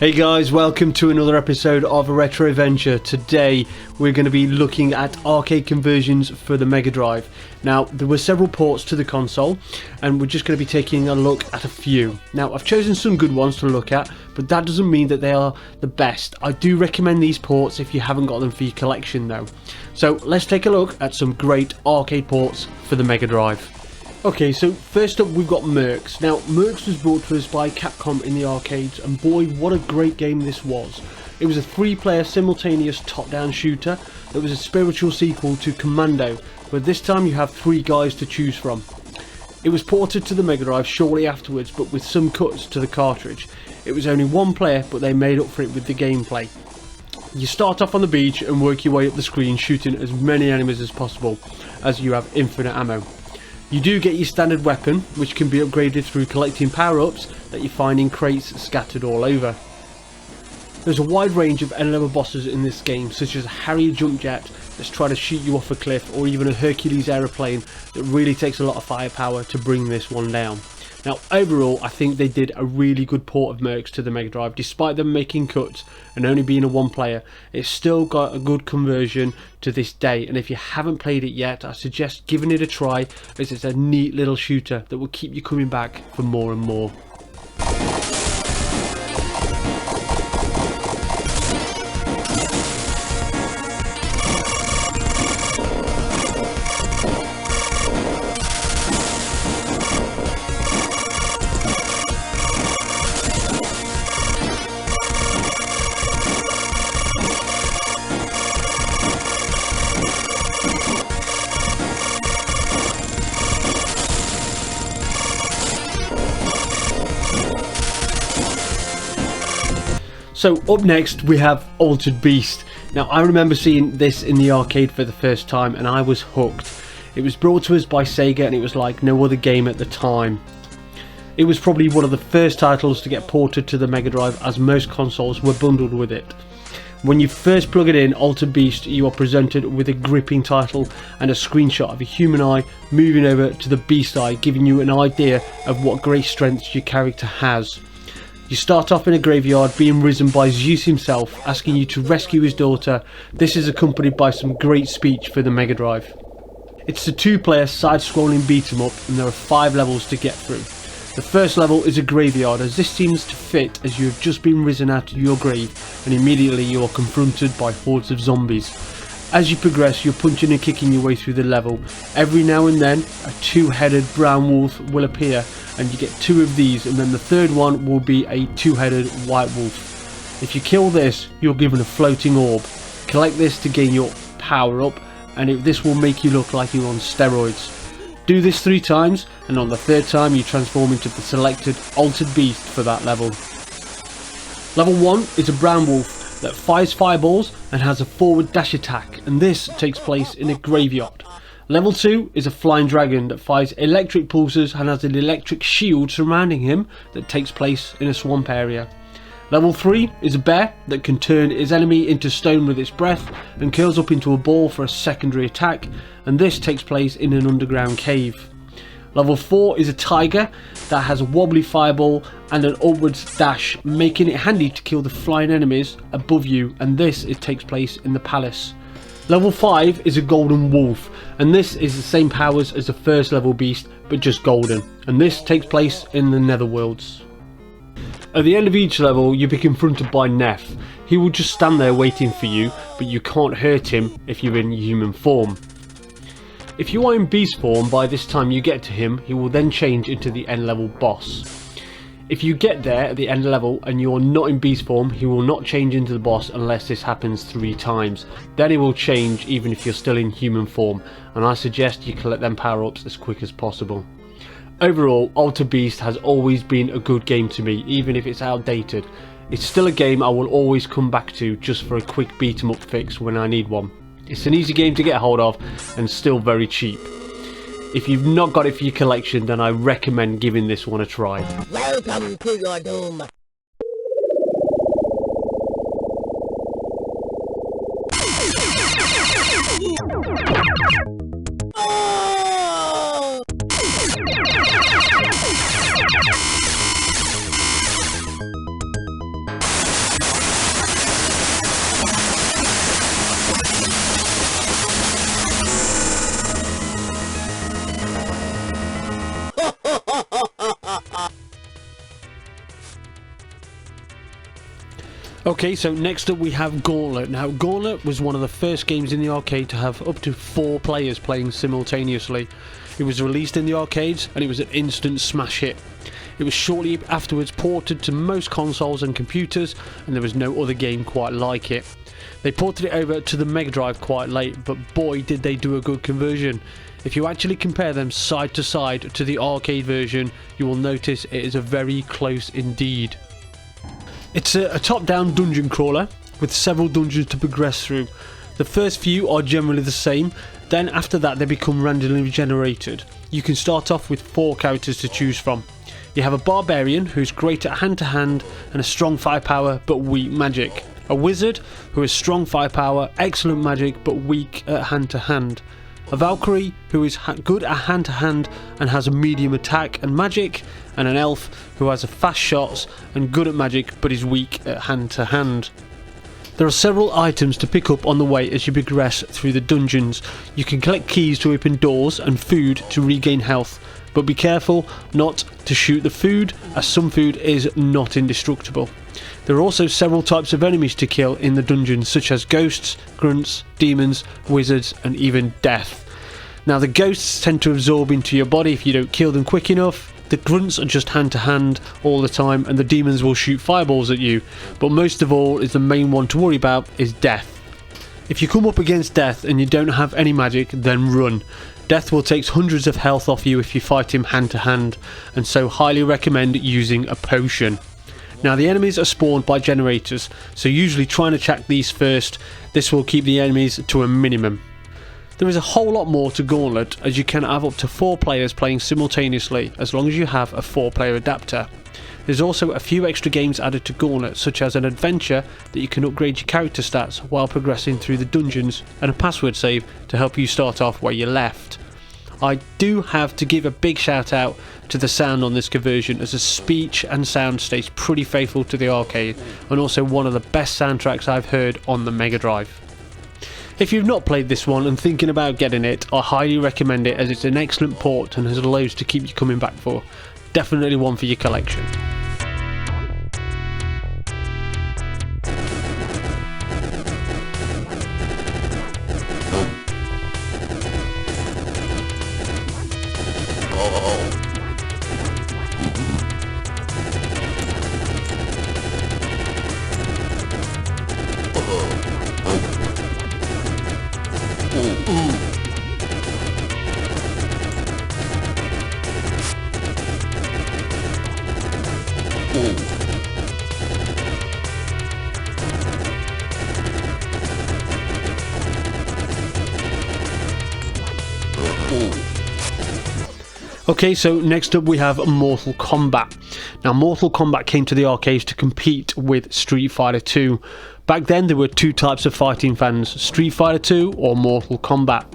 Hey guys, welcome to another episode of Retro Adventure. Today we're going to be looking at arcade conversions for the Megadrive. Now there were several ports to the console and we're just going to be taking a look at a few. Now I've chosen some good ones to look at, but that doesn't mean that they are the best. I do recommend these ports if you haven't got them for your collection though. So let's take a look at some great arcade ports for the Megadrive. Okay, so first up we've got Mechs. Now Mechs was brought to us by Capcom in the arcades, and boy what a great game this was. It was a 3-player simultaneous top-down shooter that was a spiritual sequel to Commando, but this time you have 3 guys to choose from. It was ported to the Megadrive shortly afterwards, but with some cuts to the cartridge. It was only 1 player, but they made up for it with the gameplay. You start off on the beach and work your way up the screen shooting as many enemies as possible, as you have infinite ammo. You do get your standard weapon, which can be upgraded through collecting power-ups that you find in crates scattered all over. There's a wide range of end-level bosses in this game, such as a Harrier jump jet that's trying to shoot you off a cliff, or even a Hercules aeroplane that really takes a lot of firepower to bring this one down. Now overall I think they did a really good port of Mechs to the Megadrive. Despite them making cuts and only being a 1-player, it's still got a good conversion to this day, and if you haven't played it yet I suggest giving it a try, as it's a neat little shooter that will keep you coming back for more and more. So up next we have Altered Beast. Now I remember seeing this in the arcade for the first time and I was hooked. It was brought to us by Sega and it was like no other game at the time. It was probably one of the first titles to get ported to the Megadrive, as most consoles were bundled with it. When you first plug it in, Altered Beast, you are presented with a gripping title and a screenshot of a human eye moving over to the beast eye, giving you an idea of what great strengths your character has. You start off in a graveyard being risen by Zeus himself, asking you to rescue his daughter. This is accompanied by some great speech for the Megadrive. It's a 2-player side-scrolling beat-em-up and there are 5 levels to get through. The first level is a graveyard, as this seems to fit as you have just been risen out of your grave and immediately you are confronted by hordes of zombies. As you progress, you're punching and kicking your way through the level. Every now and then a 2-headed brown wolf will appear and you get 2 of these, and then the third one will be a 2-headed white wolf. If you kill this, you're given a floating orb. Collect this to gain your power up, and this will make you look like you're on steroids. Do this 3 times and on the 3rd time you transform into the selected Altered Beast for that level. Level 1 is a brown wolf that fires fireballs and has a forward dash attack, and this takes place in a graveyard. Level 2 is a flying dragon that fires electric pulses and has an electric shield surrounding him that takes place in a swamp area. Level 3 is a bear that can turn his enemy into stone with its breath and curls up into a ball for a secondary attack, and this takes place in an underground cave. Level 4 is a tiger that has a wobbly fireball and an upwards dash, making it handy to kill the flying enemies above you, and this takes place in the palace. Level 5 is a golden wolf, and this is the same powers as the first level beast but just golden, and this takes place in the netherworlds. At the end of each level you'll be confronted by Neff. He will just stand there waiting for you, but you can't hurt him if you're in human form. If you are in beast form, by this time you get to him, he will then change into the end level boss. If you get there at the end level and you're not in beast form, he will not change into the boss unless this happens 3 times. Then he will change even if you're still in human form, and I suggest you collect them power-ups as quick as possible. Overall, Altered Beast has always been a good game to me, even if it's outdated. It's still a game I will always come back to just for a quick beat 'em up fix when I need one. It's an easy game to get hold of and still very cheap. If you've not got it for your collection, then I recommend giving this one a try. Welcome to your doom. Okay, so next up we have Gauntlet. Now, Gauntlet was one of the first games in the arcade to have up to 4 players playing simultaneously. It was released in the arcades and it was an instant smash hit. It was shortly afterwards ported to most consoles and computers, and there was no other game quite like it. They ported it over to the Megadrive quite late, but boy did they do a good conversion. If you actually compare them side to side to the arcade version, you will notice it is a very close indeed. It's a top-down dungeon crawler with several dungeons to progress through. The first few are generally the same, then after that they become randomly generated. You can start off with 4 characters to choose from. You have a barbarian who's great at hand-to-hand and a strong firepower but weak magic. A wizard who has strong firepower, excellent magic but weak at hand-to-hand. A Valkyrie who is good at hand-to-hand and has a medium attack and magic, and an elf who has a fast shots and good at magic but is weak at hand-to-hand. There are several items to pick up on the way as you progress through the dungeons. You can collect keys to open doors and food to regain health, but be careful not to shoot the food, as some food is not indestructible. There are also several types of enemies to kill in the dungeons, such as ghosts, grunts, demons, wizards and even death. Now, the ghosts tend to absorb into your body if you don't kill them quick enough. The grunts are just hand to hand all the time, and the demons will shoot fireballs at you, but most of all is the main one to worry about is death. If you come up against death and you don't have any magic, then run. Death will take hundreds of health off you if you fight him hand to hand, and so highly recommend using a potion. Now, the enemies are spawned by generators, so usually try and attack these first. This will keep the enemies to a minimum. There is a whole lot more to Gauntlet, as you can have up to 4 players playing simultaneously as long as you have a 4-player adapter. There's also a few extra games added to Gauntlet, such as an adventure that you can upgrade your character stats while progressing through the dungeons, and a password save to help you start off where you left. I do have to give a big shout out to the sound on this conversion, as the speech and sound stays pretty faithful to the arcade, and also one of the best soundtracks I've heard on the Megadrive. If you've not played this one and thinking about getting it, I highly recommend it, as it's an excellent port and has loads to keep you coming back for. Definitely one for your collection. Okay, so next up we have Mortal Kombat. Now, Mortal Kombat came to the arcades to compete with Street Fighter 2. Back then there were 2 types of fighting fans, Street Fighter 2 or Mortal Kombat.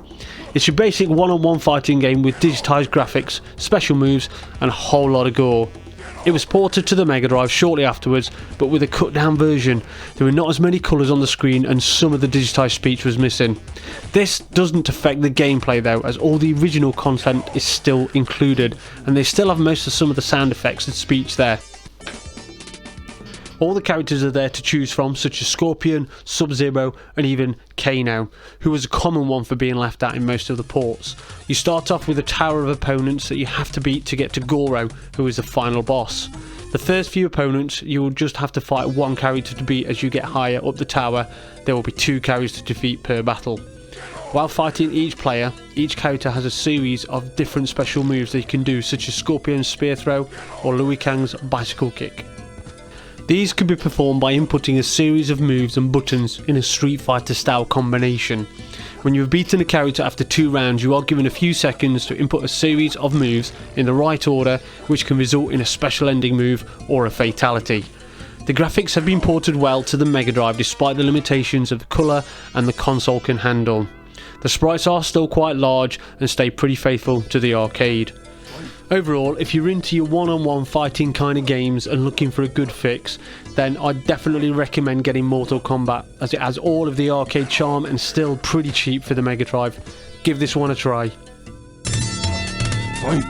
It's your basic one-on-one fighting game with digitised graphics, special moves and a whole lot of gore. It was ported to the Mega Drive shortly afterwards, but with a cut down version. There were not as many colours on the screen and some of the digitised speech was missing. This doesn't affect the gameplay though, as all the original content is still included, and they still have most of some of the sound effects and speech there. All the characters are there to choose from, such as Scorpion, Sub-Zero and even Kano, who was a common one for being left out in most of the ports. You start off with a tower of opponents that you have to beat to get to Goro, who is the final boss. The first few opponents you will just have to fight one character to beat. As you get higher up the tower, there will be 2 characters to defeat per battle. While fighting each player, each character has a series of different special moves they can do, such as Scorpion's spear throw or Liu Kang's bicycle kick. These can be performed by inputting a series of moves and buttons in a Street Fighter style combination. When you have beaten a character after 2 rounds, you are given a few seconds to input a series of moves in the right order, which can result in a special ending move or a fatality. The graphics have been ported well to the Mega Drive despite the limitations of the colour and the console can handle. The sprites are still quite large and stay pretty faithful to the arcade. Overall, if you're into your one-on-one fighting kind of games and looking for a good fix, then I'd definitely recommend getting Mortal Kombat, as it has all of the arcade charm and still pretty cheap for the Mega Drive. Give this one a try. Fight.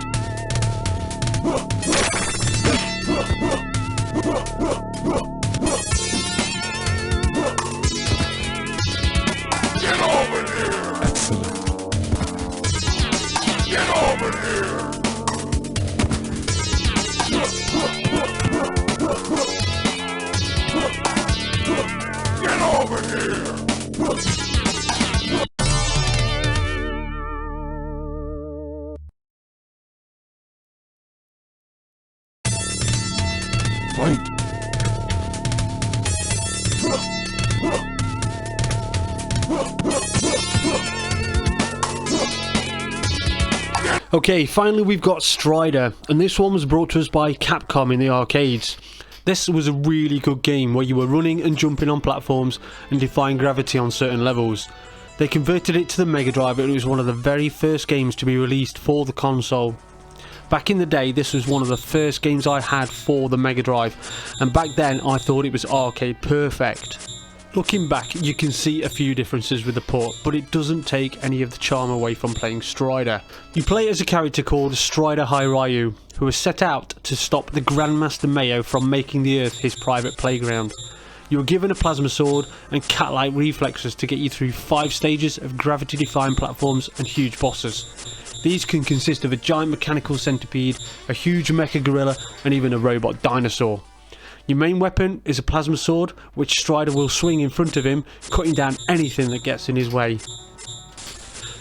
Okay, finally we've got Strider, and this one was brought to us by Capcom in the arcades. This was a really good game where you were running and jumping on platforms and defying gravity on certain levels. They converted it to the Megadrive, and it was one of the very first games to be released for the console. Back in the day, this was one of the first games I had for the Megadrive, and back then I thought it was arcade perfect. Looking back, you can see a few differences with the port, but it doesn't take any of the charm away from playing Strider. You play as a character called Strider Hiryu, who was set out to stop the Grandmaster Mayo from making the Earth his private playground. You are given a plasma sword and cat-like reflexes to get you through 5 stages of gravity-defying platforms and huge bosses. These can consist of a giant mechanical centipede, a huge mecha gorilla, and even a robot dinosaur. Your main weapon is a plasma sword, which Strider will swing in front of him, cutting down anything that gets in his way.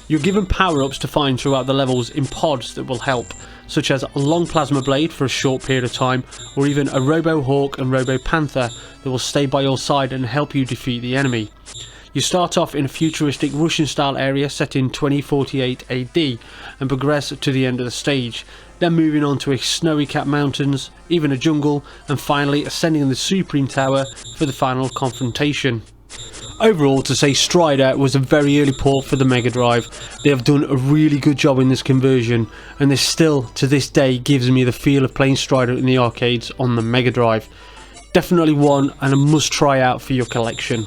You're given power-ups to find throughout the levels in pods that will help, such as a long plasma blade for a short period of time, or even a Robo Hawk and Robo Panther that will stay by your side and help you defeat the enemy. You start off in a futuristic Russian-style area set in 2048 AD and progress to the end of the stage, then moving on to a snowy capped mountains, even a jungle, and finally ascending the Supreme Tower for the final confrontation. Overall, to say Strider was a very early port for the Megadrive. They have done a really good job in this conversion, and this still, to this day, gives me the feel of playing Strider in the arcades on the Megadrive. Definitely one and a must try out for your collection.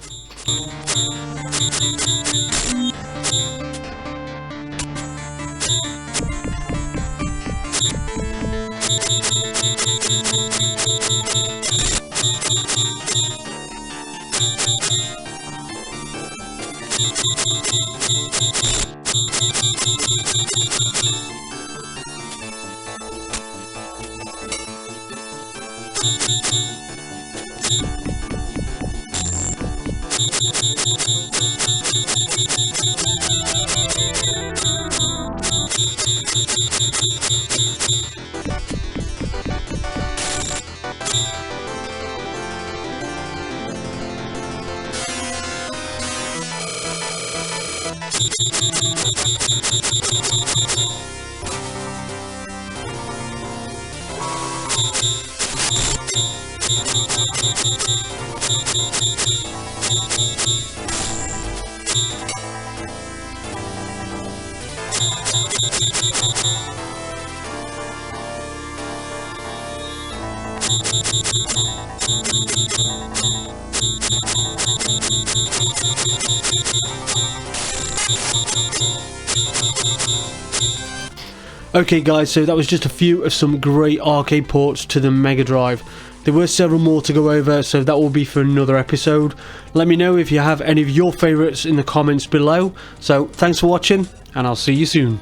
Okay guys, so that was just a few of some great arcade ports to the Megadrive. There were several more to go over, so that will be for another episode. Let me know if you have any of your favourites in the comments below. So thanks for watching, and I'll see you soon.